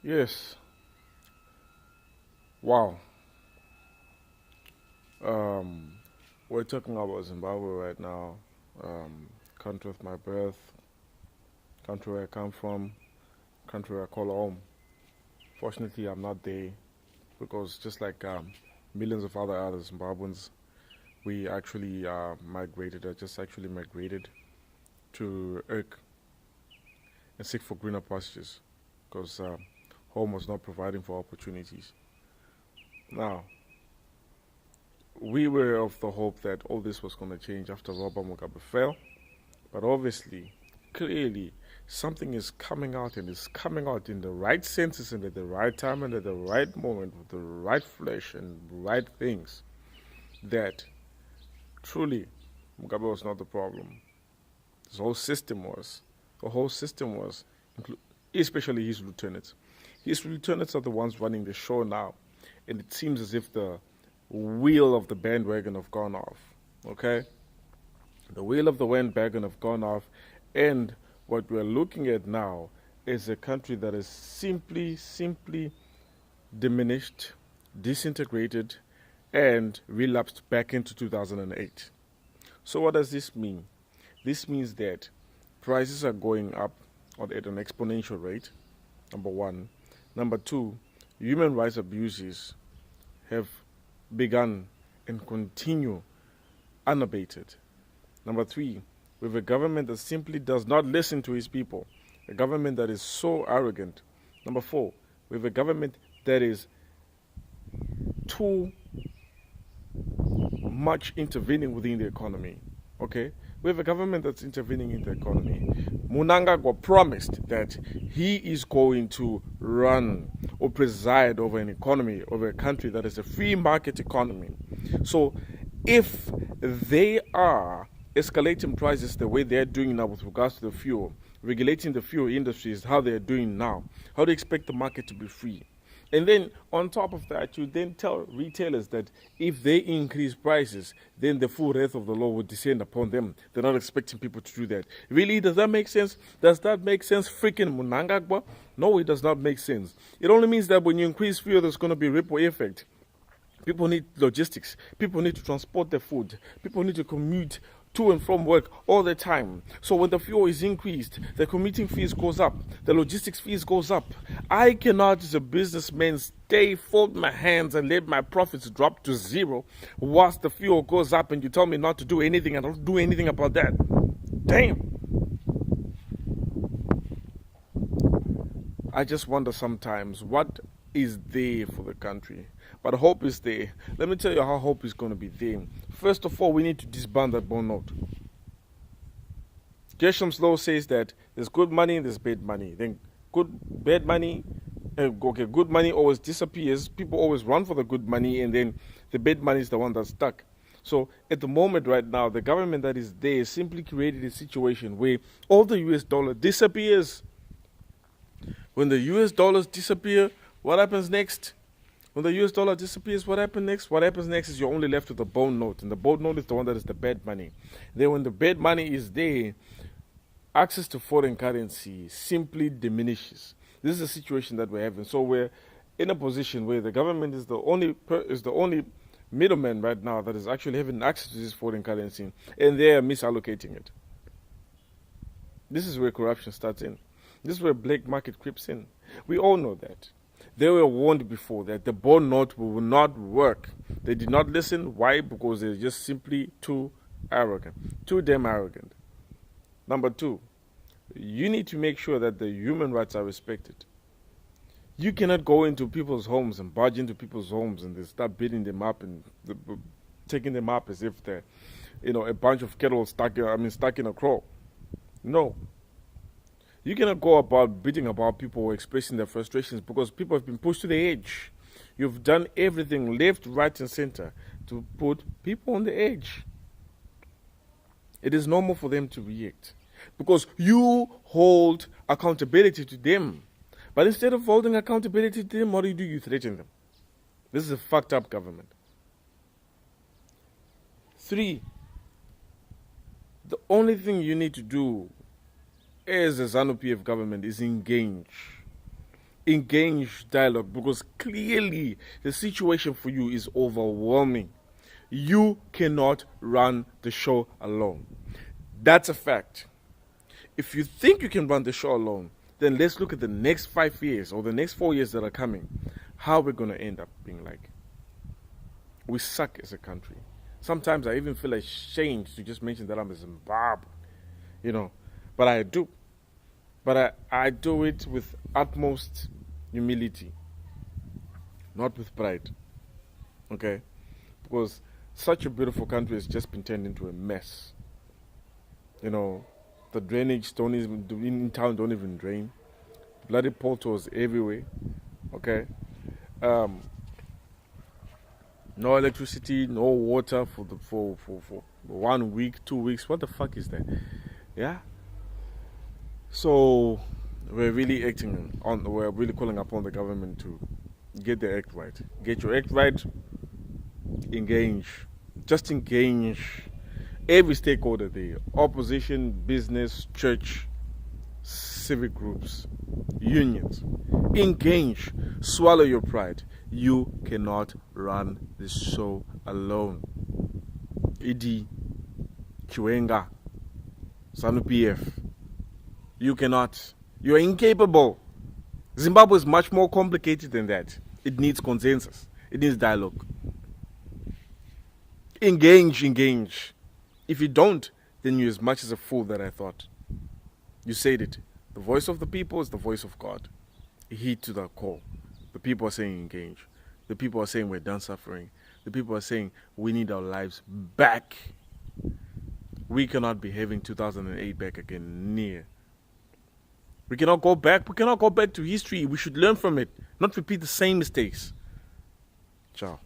Yes. Wow. We're talking about Zimbabwe right now. Country of my birth, country where I come from, country where I call home. Fortunately, I'm not there because just like millions of other Zimbabweans, we actually migrated. I just actually migrated to Irk and seek for greener pastures because home was not providing for opportunities. Now, we were of the hope that all this was going to change after Robert Mugabe fell, but obviously, clearly, something is coming out and is coming out in the right senses and at the right time and at the right moment with the right flesh and right things that truly Mugabe was not the problem. This whole system was. The whole system was, especially his lieutenants. His lieutenants are the ones running the show now, and it seems as if the wheel of the bandwagon have gone off. Okay? The wheel of the bandwagon have gone off, and what we're looking at now is a country that is simply diminished, disintegrated, and relapsed back into 2008. So what does this mean? This means that prices are going up at an exponential rate, number one. Number two, human rights abuses have begun and continue unabated. Number three, we have a government that simply does not listen to its people, a government that is so arrogant. Number four, we have a government that is too much intervening within the economy. Okay? We have a government that's intervening in the economy. Mnangagwa promised that he is going to run or preside over an economy, over a country that is a free market economy. So if they are escalating prices the way they're doing now with regards to the fuel, regulating the fuel industry is how they're doing now, how do you expect the market to be free? And then on top of that, you then tell retailers that if they increase prices, then the full wrath of the law will descend upon them. They're not expecting people to do that. Really, does that make sense? Does that make sense, freaking Mnangagwa? No, it does not make sense. It only means that when you increase fuel, there's going to be a ripple effect. People need logistics. People need to transport their food. People need to commute to and from work all the time. So when the fuel is increased, the commuting fees goes up, the logistics fees goes up. I cannot, as a businessman, fold my hands and let my profits drop to zero whilst the fuel goes up and you tell me not to do anything and I don't do anything about that. Damn. I just wonder sometimes what is there for the country. But hope is there. Let me tell you how hope is going to be there. First of all, we need to disband that bond note. Gresham's law says that there's good money and there's bad money. Then good money always disappears. People always run for the good money, and then the bad money is the one that's stuck. So at the moment right now, the government that is there simply created a situation where all the US dollar disappears. When the US dollars disappear, what happens next? When the US dollar disappears, what happens next? What happens next is you're only left with the bond note. And the bond note is the one that is the bad money. Then when the bad money is there, access to foreign currency simply diminishes. This is a situation that we're having. So we're in a position where the government is the only middleman right now that is actually having access to this foreign currency, and they are misallocating it. This is where corruption starts in. This is where black market creeps in. We all know that. They were warned before that the bond note will not work. They did not listen. Why? Because they're just simply too arrogant. Too damn arrogant. Number two, you need to make sure that the human rights are respected. You cannot go into people's homes and barge into people's homes and they start beating them up and taking them up as if they're, a bunch of cattle stuck in a crow. No. You cannot go about beating about people or expressing their frustrations because people have been pushed to the edge. You've done everything left, right, and center to put people on the edge. It is normal for them to react because you hold accountability to them. But instead of holding accountability to them, what do? You threaten them. This is a fucked up government. 3, the only thing you need to do as a ZANU-PF government is engage. Engage dialogue, because clearly the situation for you is overwhelming. You cannot run the show alone. That's a fact. If you think you can run the show alone, then let's look at the next 5 years or the next 4 years that are coming. How we're going to end up being like. We suck as a country. Sometimes I even feel ashamed to just mention that I'm a Zimbabwe, but I do. But I do it with utmost humility, not with pride. Okay? Because such a beautiful country has just been turned into a mess. The drainage in town don't even drain. Bloody potholes everywhere. Okay? No electricity, no water for 1 week, 2 weeks. What the fuck is that? Yeah? So we're really we're really calling upon the government to get their act right. Get your act right, engage. Just engage every stakeholder there. Opposition, business, church, civic groups, unions. Engage. Swallow your pride. You cannot run this show alone. Idi, Chiwenga, SANU-PF. You cannot. You are incapable. Zimbabwe is much more complicated than that. It needs consensus. It needs dialogue. Engage. If you don't, then you're as much as a fool that I thought. You said it. The voice of the people is the voice of God. Heed to the call. The people are saying engage. The people are saying we're done suffering. The people are saying we need our lives back. We cannot be having 2008 back again. Near. We cannot go back. We cannot go back to history. We should learn from it, not repeat the same mistakes. Ciao.